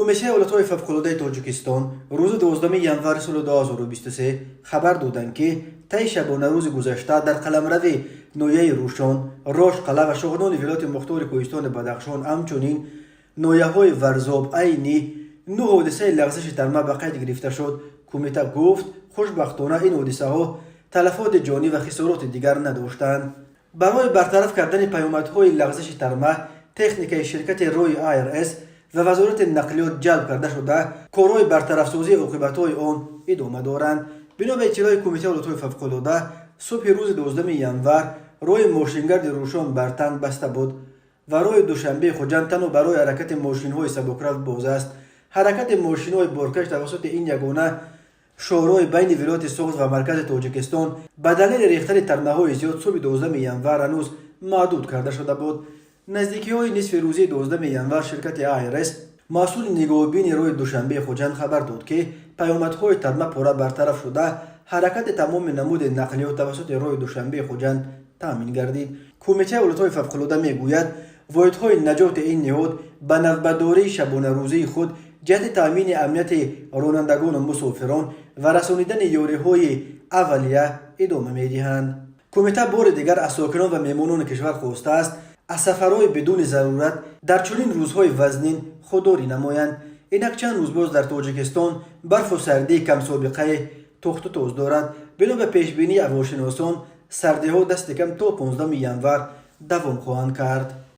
کمیسیون ولایت‌های فوق‌العاده تاجیکستان روز 12 ینور سال 2023 خبر دادند که طی شبانه روز گذشته در قلمرو نویه روشان، راش قلعه و شاهنان ولایت مختار کوهستان بدخشان همچنین نویه‌های ورزاب عینی 9 حادثه لغزش ترمه به قید گرفته شد. کمیته گفت خوشبختانه این حادثه ها تلفات جانی و خسارات دیگر نداشتند. برای برطرف کردن پیامدهای لغزش ترمه تکنیک شرکت روی آی‌آر‌اس و وزارت نقلیات جلب کرده شده کارهای برطرف سازی عاقبت‌های آن ادامه دارند. بنا به اطلاع کمیته ولایت‌های فوق‌العاده صبح روز 12 ینور راه ماشینگرد روشان بر تن بسته بود و راه دوشنبه خوجند تنها برای حرکت ماشین‌های سبک‌رو باز است. حرکت ماشین‌های بارکش توسط این یگانه شورای بین ولایت سغد و مرکز تاجیکستان به دلیل ریختن ترمه‌های زیاد صبح 12 ینور هنوز محدود کرده شده بود. نزدیکی‌های نصف روزی 12 ینور شرکت آی‌آر‌اس مسئول نگاهبین راه دوشنبه خوجند خبر داد که پیامدهای ترمه پوره برطرف شده حرکت تمام نمود نقلیات توسط راه دوشنبه خوجند تامین گردید. کمیته ولایت‌های فوق‌العاده میگوید واحدهای نجات این نهاد به نوبت‌داری شبانه روزی خود جهت تامین امنیت رانندگان و مسافران و رسانیدن یاریهای اولیه ادامه می‌دهند. کمیته بار دیگر از ساکنان و مهمانان کشور خواسته است از سفرهای بدون ضرورت در چنین روزهای وزنین خودداری نمایند. اینک چند روز باز در تاجیکستان برف و سردی کم سابقه تخت و تاز دارد. بنا به پیشبینی هواشناسان سردی‌ها دست کم تا 15 ینور دوام خواهند کرد.